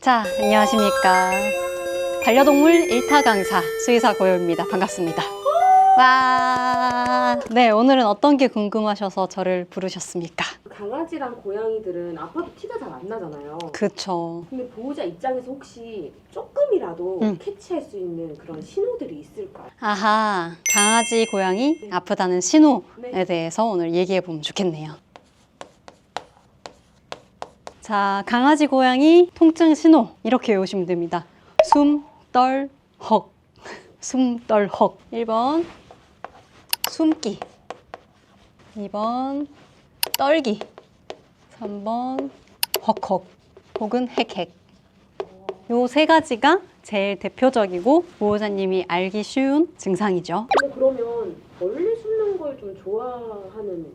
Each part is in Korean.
자, 안녕하십니까. 반려동물 1타 강사 수의사 고요입니다. 반갑습니다. 와, 네, 오늘은 어떤 게 궁금하셔서 저를 부르셨습니까? 강아지랑 고양이들은 아파도 티가 잘 안 나잖아요. 그쵸. 근데 보호자 입장에서 혹시 조금이라도 캐치할 수 있는 그런 신호들이 있을까요? 아하, 강아지, 고양이 아프다는 신호에 네. 대해서 오늘 얘기해 보면 좋겠네요. 자, 강아지, 고양이 통증 신호 이렇게 외우시면 됩니다. 숨, 떨, 헉. 숨, 떨, 헉. 1번 숨기, 2번 떨기, 3번 헉헉 혹은 헥헥. 요 세 가지가 제일 대표적이고 보호자님이 알기 쉬운 증상이죠. 근데 그러면 멀리 숨는 걸 좀 좋아하는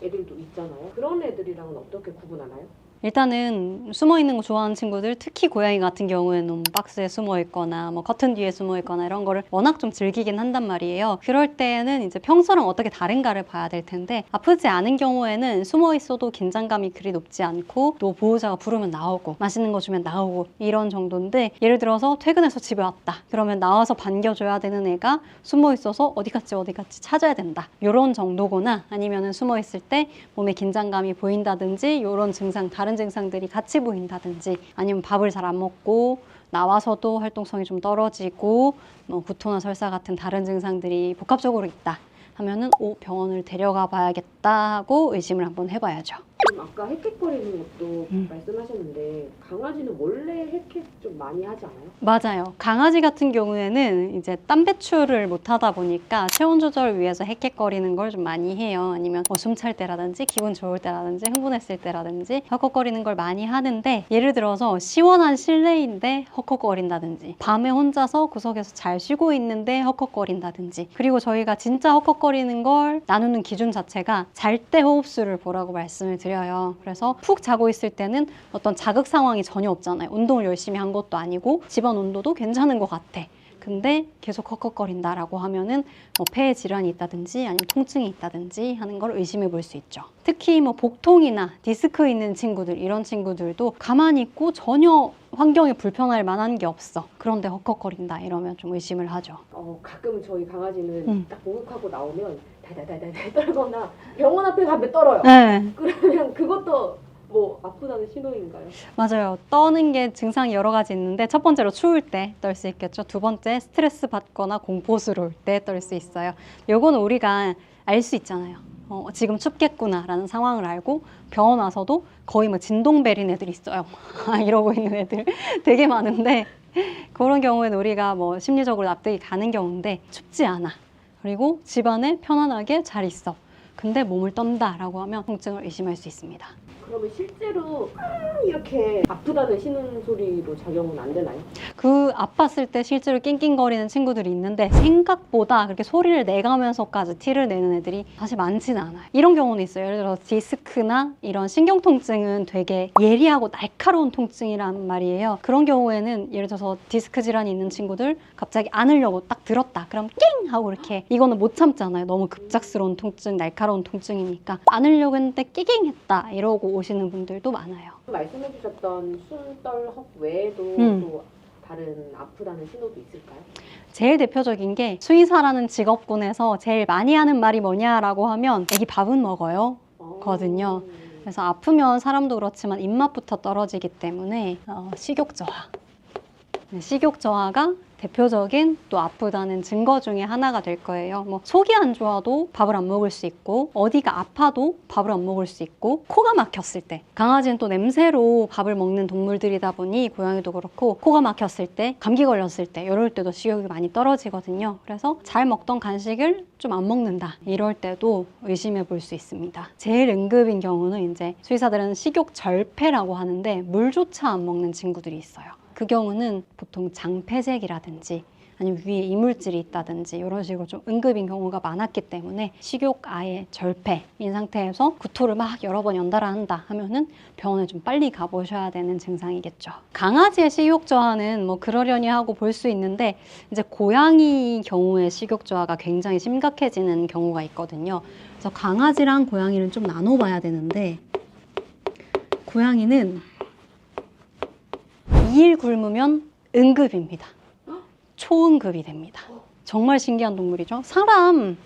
애들도 있잖아요. 그런 애들이랑은 어떻게 구분하나요? 일단은 숨어 있는 거 좋아하는 친구들, 특히 고양이 같은 경우에는 박스에 숨어 있거나 뭐 커튼 뒤에 숨어 있거나 이런 거를 워낙 좀 즐기긴 한단 말이에요. 그럴 때는 이제 평소랑 어떻게 다른가를 봐야 될 텐데, 아프지 않은 경우에는 숨어 있어도 긴장감이 그리 높지 않고 또 보호자가 부르면 나오고 맛있는 거 주면 나오고 이런 정도인데, 예를 들어서 퇴근해서 집에 왔다 그러면 나와서 반겨줘야 되는 애가 숨어 있어서 어디 갔지 찾아야 된다 이런 정도거나, 아니면은 숨어 있을 때 몸에 긴장감이 보인다든지 이런 증상, 다른 증상들이 같이 보인다든지, 아니면 밥을 잘 안 먹고 나와서도 활동성이 좀 떨어지고 뭐 구토나 설사 같은 다른 증상들이 복합적으로 있다 하면은 병원을 데려가 봐야겠다 하고 의심을 한번 해봐야죠. 그럼 아까 헥헥거리는 것도 말씀하셨는데 강아지는 원래 헥헥 좀 많이 하지 않아요? 맞아요. 강아지 같은 경우에는 이제 땀 배출을 못 하다 보니까 체온 조절을 위해서 헥헥거리는 걸 좀 많이 해요. 아니면 숨 찰 때라든지 기분 좋을 때라든지 흥분했을 때라든지 헉헉거리는 걸 많이 하는데, 예를 들어서 시원한 실내인데 헉헉거린다든지, 밤에 혼자서 구석에서 잘 쉬고 있는데 헉헉거린다든지, 그리고 저희가 진짜 헉헉거리는 걸 나누는 기준 자체가 잘 때 호흡수를 보라고 말씀을 드려요. 그래서 푹 자고 있을 때는 어떤 자극 상황이 전혀 없잖아요. 운동을 열심히 한 것도 아니고 집안 온도도 괜찮은 것 같아. 근데 계속 헉헉거린다라고 하면은 뭐 폐에 질환이 있다든지 아니면 통증이 있다든지 하는 걸 의심해 볼 수 있죠. 특히 뭐 복통이나 디스크 있는 친구들, 이런 친구들도 가만히 있고 전혀 환경이 불편할 만한 게 없어. 그런데 헉헉거린다 이러면 좀 의심을 하죠. 가끔 저희 강아지는 딱 목욕하고 나오면 달달달달 떨거나 병원 앞에 가면 떨어요. 네. 그러면 그것도 뭐 아프다는 신호인가요? 맞아요. 떠는 게 증상이 여러 가지 있는데, 첫 번째로 추울 때 떨 수 있겠죠. 두 번째, 스트레스 받거나 공포스러울 때 떨 수 있어요. 요거는 우리가 알 수 있잖아요. 지금 춥겠구나 라는 상황을 알고 병원 와서도 거의 뭐 진동벨인 애들이 있어요. 이러고 있는 애들 되게 많은데, 그런 경우에는 우리가 뭐 심리적으로 납득이 가는 경우인데, 춥지 않아. 그리고 집안에 편안하게 잘 있어. 근데 몸을 떤다 라고 하면 통증을 의심할 수 있습니다. 그러면 실제로 이렇게 아프다는 신음소리로 작용은 안 되나요? 그 아팠을 때 실제로 낑낑거리는 친구들이 있는데, 생각보다 그렇게 소리를 내가면서까지 티를 내는 애들이 사실 많지는 않아요. 이런 경우는 있어요. 예를 들어 디스크나 이런 신경통증은 되게 예리하고 날카로운 통증이란 말이에요. 그런 경우에는 예를 들어서 디스크 질환이 있는 친구들 갑자기 안으려고 딱 들었다 그럼 낑 하고 이렇게, 이거는 못 참잖아요. 너무 급작스러운 통증, 날카로운 통증이니까 안으려고 했는데 끼깅 했다 이러고 오시는 분들도 많아요. 말씀해 주셨던 숨, 떨, 헉 외에도 또 다른 아프다는 신호도 있을까요? 제일 대표적인 게, 수의사라는 직업군에서 제일 많이 하는 말이 뭐냐라고 하면 애기 밥은 먹어요 거든요. 그래서 아프면 사람도 그렇지만 입맛부터 떨어지기 때문에 식욕 저하. 식욕 저하가 대표적인 또 아프다는 증거 중에 하나가 될 거예요. 뭐 속이 안 좋아도 밥을 안 먹을 수 있고, 어디가 아파도 밥을 안 먹을 수 있고, 코가 막혔을 때, 강아지는 또 냄새로 밥을 먹는 동물들이다 보니 고양이도 그렇고, 코가 막혔을 때, 감기 걸렸을 때, 이럴 때도 식욕이 많이 떨어지거든요. 그래서 잘 먹던 간식을 좀 안 먹는다 이럴 때도 의심해 볼 수 있습니다. 제일 응급인 경우는 이제 수의사들은 식욕 절폐라고 하는데, 물조차 안 먹는 친구들이 있어요. 그 경우는 보통 장폐색이라든지 아니면 위에 이물질이 있다든지 이런 식으로 좀 응급인 경우가 많았기 때문에, 식욕 아예 절폐인 상태에서 구토를 막 여러 번 연달아 한다 하면은 병원에 좀 빨리 가보셔야 되는 증상이겠죠. 강아지의 식욕 저하는 뭐 그러려니 하고 볼 수 있는데, 이제 고양이 경우에 식욕 저하가 굉장히 심각해지는 경우가 있거든요. 그래서 강아지랑 고양이를 좀 나눠봐야 되는데, 고양이는 2일 굶으면 응급입니다. 초응급이 됩니다. 정말 신기한 동물이죠.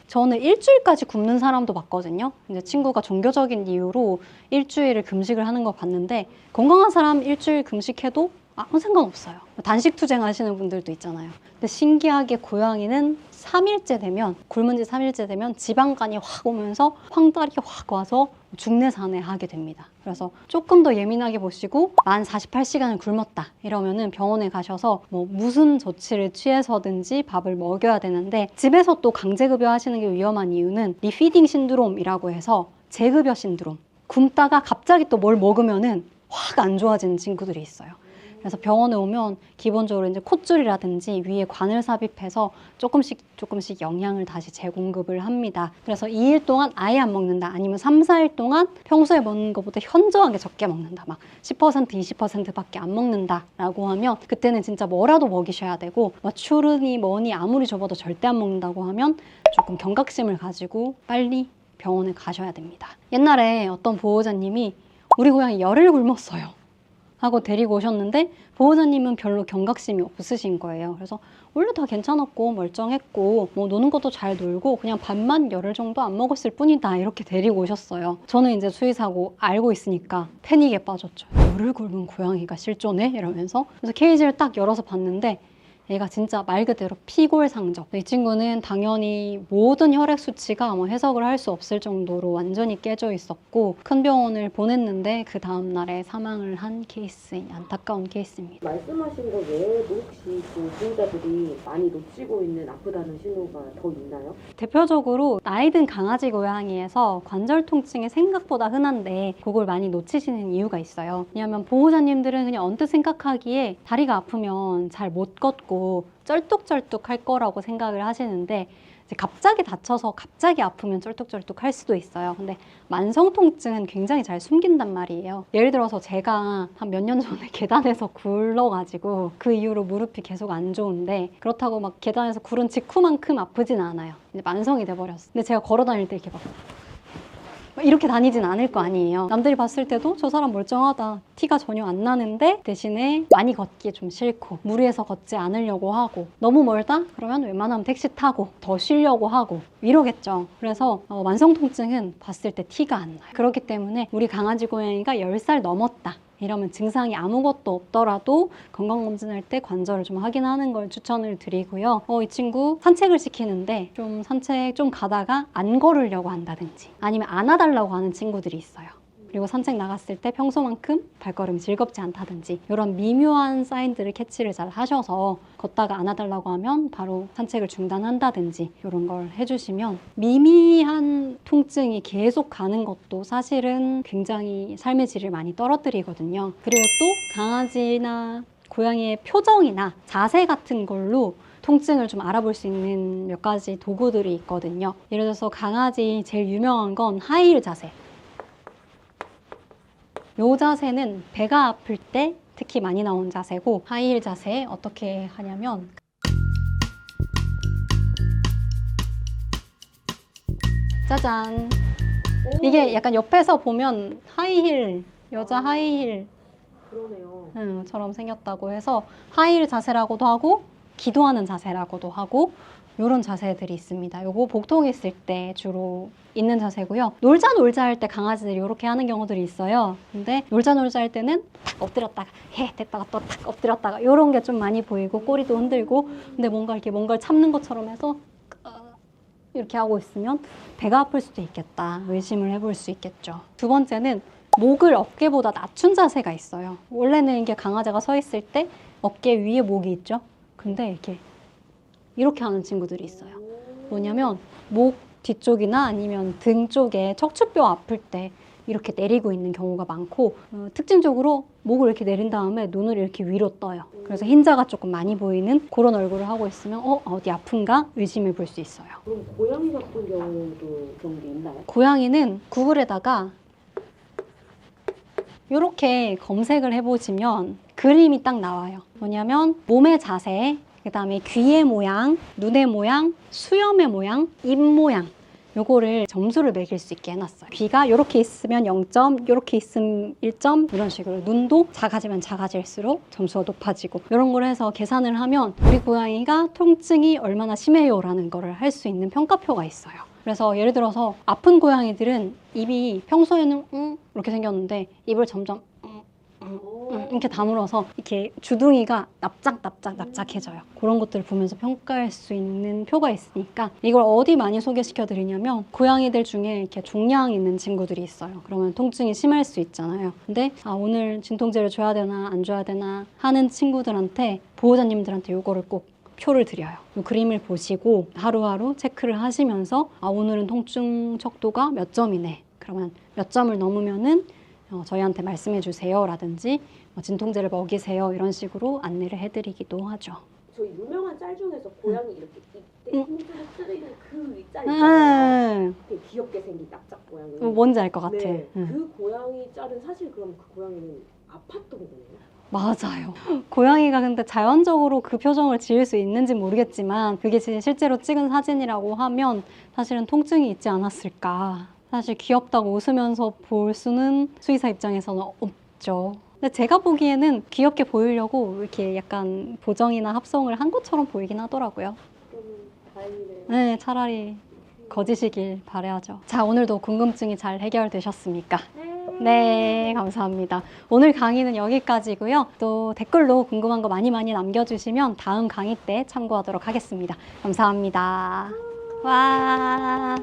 저는 일주일까지 굶는 사람도 봤거든요. 이제 친구가 종교적인 이유로 일주일을 금식을 하는 거 봤는데, 건강한 사람 일주일 금식해도 아무 상관없어요. 단식 투쟁 하시는 분들도 있잖아요. 근데 신기하게 고양이는 3일째 되면, 굶은 지 3일째 되면 지방간이 확 오면서 황달이 확 와서 중내산에 하게 됩니다. 그래서 조금 더 예민하게 보시고 만 48시간을 굶었다 이러면은 병원에 가셔서 뭐 무슨 조치를 취해서든지 밥을 먹여야 되는데, 집에서 또 강제급여 하시는 게 위험한 이유는 리피딩 신드롬이라고 해서 재급여 신드롬, 굶다가 갑자기 또 뭘 먹으면은 확 안 좋아지는 친구들이 있어요. 그래서 병원에 오면 기본적으로 이제 콧줄이라든지 위에 관을 삽입해서 조금씩 영양을 다시 재공급을 합니다. 그래서 2일 동안 아예 안 먹는다, 아니면 3, 4일 동안 평소에 먹는 것보다 현저하게 적게 먹는다, 막 10%, 20%밖에 안 먹는다 라고 하면, 그때는 진짜 뭐라도 먹이셔야 되고, 막 추르니 뭐니 아무리 접어도 절대 안 먹는다고 하면 조금 경각심을 가지고 빨리 병원에 가셔야 됩니다. 옛날에 어떤 보호자님이 우리 고양이 열흘 굶었어요 하고 데리고 오셨는데, 보호자님은 별로 경각심이 없으신 거예요. 그래서 원래 다 괜찮았고 멀쩡했고 뭐 노는 것도 잘 놀고 그냥 밥만 열흘 정도 안 먹었을 뿐이다, 이렇게 데리고 오셨어요. 저는 이제 수의사고 알고 있으니까 패닉에 빠졌죠. 열흘 굶은 고양이가 실존해? 이러면서. 그래서 케이지를 딱 열어서 봤는데 얘가 진짜 말 그대로 피골상적. 이 친구는 당연히 모든 혈액 수치가 뭐 해석을 할 수 없을 정도로 완전히 깨져 있었고, 큰 병원을 보냈는데 그 다음 날에 사망을 한 케이스인 안타까운 케이스입니다. 말씀하신 거 외에도 혹시 그 보호자들이 많이 놓치고 있는 아프다는 신호가 더 있나요? 대표적으로 나이든 강아지 고양이에서 관절 통증이 생각보다 흔한데 그걸 많이 놓치시는 이유가 있어요. 왜냐하면 보호자님들은 그냥 언뜻 생각하기에 다리가 아프면 잘 못 걷고 쩔뚝쩔뚝 할 거라고 생각을 하시는데, 이제 갑자기 다쳐서 갑자기 아프면 쩔뚝쩔뚝 할 수도 있어요. 근데 만성 통증은 굉장히 잘 숨긴단 말이에요. 예를 들어서 제가 한 몇 년 전에 계단에서 굴러가지고 그 이후로 무릎이 계속 안 좋은데, 그렇다고 막 계단에서 굴은 직후만큼 아프진 않아요. 이제 만성이 돼버렸어. 근데 제가 걸어 다닐 때 이렇게 막 이렇게 다니진 않을 거 아니에요. 남들이 봤을 때도 저 사람 멀쩡하다, 티가 전혀 안 나는데, 대신에 많이 걷기 좀 싫고 무리해서 걷지 않으려고 하고, 너무 멀다? 그러면 웬만하면 택시 타고 더 쉬려고 하고 이러겠죠. 그래서 만성 통증은 봤을 때 티가 안 나요. 그렇기 때문에 우리 강아지 고양이가 10살 넘었다 이러면 증상이 아무것도 없더라도 건강검진할 때 관절을 좀 확인하는 걸 추천을 드리고요. 이 친구 산책을 시키는데 좀 산책 좀 가다가 안 걸으려고 한다든지 아니면 안아달라고 하는 친구들이 있어요. 그리고 산책 나갔을 때 평소만큼 발걸음이 즐겁지 않다든지 이런 미묘한 사인들을 캐치를 잘 하셔서 걷다가 안아달라고 하면 바로 산책을 중단한다든지 이런 걸 해주시면, 미미한 통증이 계속 가는 것도 사실은 굉장히 삶의 질을 많이 떨어뜨리거든요. 그리고 또 강아지나 고양이의 표정이나 자세 같은 걸로 통증을 좀 알아볼 수 있는 몇 가지 도구들이 있거든요. 예를 들어서 강아지 제일 유명한 건 하이힐 자세. 이 자세는 배가 아플 때 특히 많이 나온 자세고, 하이힐 자세 어떻게 하냐면 짜잔, 이게 약간 옆에서 보면 하이힐, 여자 하이힐 그러네요. 처럼 생겼다고 해서 하이힐 자세라고도 하고 기도하는 자세라고도 하고 이런 자세들이 있습니다. 요거 복통이 있을 때 주로 있는 자세고요. 놀자 할 때 강아지들이 이렇게 하는 경우들이 있어요. 근데 놀자 할 때는 탁 엎드렸다가 됐다가 또 탁 엎드렸다가 이런 게 좀 많이 보이고, 꼬리도 흔들고, 근데 뭔가를 참는 것처럼 해서 이렇게 하고 있으면 배가 아플 수도 있겠다 의심을 해볼 수 있겠죠. 두 번째는 목을 어깨보다 낮춘 자세가 있어요. 원래는 이게 강아지가 서 있을 때 어깨 위에 목이 있죠. 근데 이렇게 하는 친구들이 있어요. 뭐냐면 목 뒤쪽이나 아니면 등 쪽에 척추뼈 아플 때 이렇게 내리고 있는 경우가 많고, 특징적으로 목을 이렇게 내린 다음에 눈을 이렇게 위로 떠요. 그래서 흰자가 조금 많이 보이는 그런 얼굴을 하고 있으면 어디 아픈가 의심해 볼 수 있어요. 그럼 고양이 같은 경우도 그런 게 있나요? 고양이는 구글에다가 이렇게 검색을 해보시면 그림이 딱 나와요. 뭐냐면 몸의 자세, 그 다음에 귀의 모양, 눈의 모양, 수염의 모양, 입 모양, 요거를 점수를 매길 수 있게 해놨어요. 귀가 이렇게 있으면 0점, 이렇게 있으면 1점 이런 식으로 눈도 작아지면 작아질수록 점수가 높아지고 이런 걸 해서 계산을 하면 우리 고양이가 통증이 얼마나 심해요 라는 거를 할 수 있는 평가표가 있어요. 그래서 예를 들어서 아픈 고양이들은 입이 평소에는 이렇게 생겼는데 입을 점점 이렇게 다물어서 이렇게 주둥이가 납작해져요. 그런 것들을 보면서 평가할 수 있는 표가 있으니까 이걸 어디 많이 소개시켜 드리냐면 고양이들 중에 이렇게 종양 있는 친구들이 있어요. 그러면 통증이 심할 수 있잖아요. 근데 오늘 진통제를 줘야 되나 안 줘야 되나 하는 친구들한테 보호자님들한테 이거를 꼭 표를 드려요. 이 그림을 보시고 하루하루 체크를 하시면서 오늘은 통증 척도가 몇 점이네. 그러면 몇 점을 넘으면은 저희한테 말씀해 주세요 라든지 진통제를 먹이세요 이런 식으로 안내를 해드리기도 하죠. 저희 유명한 짤 중에서 고양이 이렇게 이때 힘줄을 쓰는 그 윗짤 있잖아요. 되게 귀엽게 생긴 납작 고양이. 뭔지 알 것 같아. 네. 그 고양이 짤은 사실 그럼 그 고양이는 아팠던 거예요? 맞아요. 고양이가 근데 자연적으로 그 표정을 지을 수 있는지 모르겠지만 그게 실제로 찍은 사진이라고 하면 사실은 통증이 있지 않았을까. 사실 귀엽다고 웃으면서 볼 수는 수의사 입장에서는 없죠. 근데 제가 보기에는 귀엽게 보이려고 이렇게 약간 보정이나 합성을 한 것처럼 보이긴 하더라고요. 다행이네요. 네, 차라리 거짓이길 바라야죠. 자, 오늘도 궁금증이 잘 해결되셨습니까? 네, 감사합니다. 오늘 강의는 여기까지고요. 또 댓글로 궁금한 거 많이 남겨주시면 다음 강의 때 참고하도록 하겠습니다. 감사합니다. 와.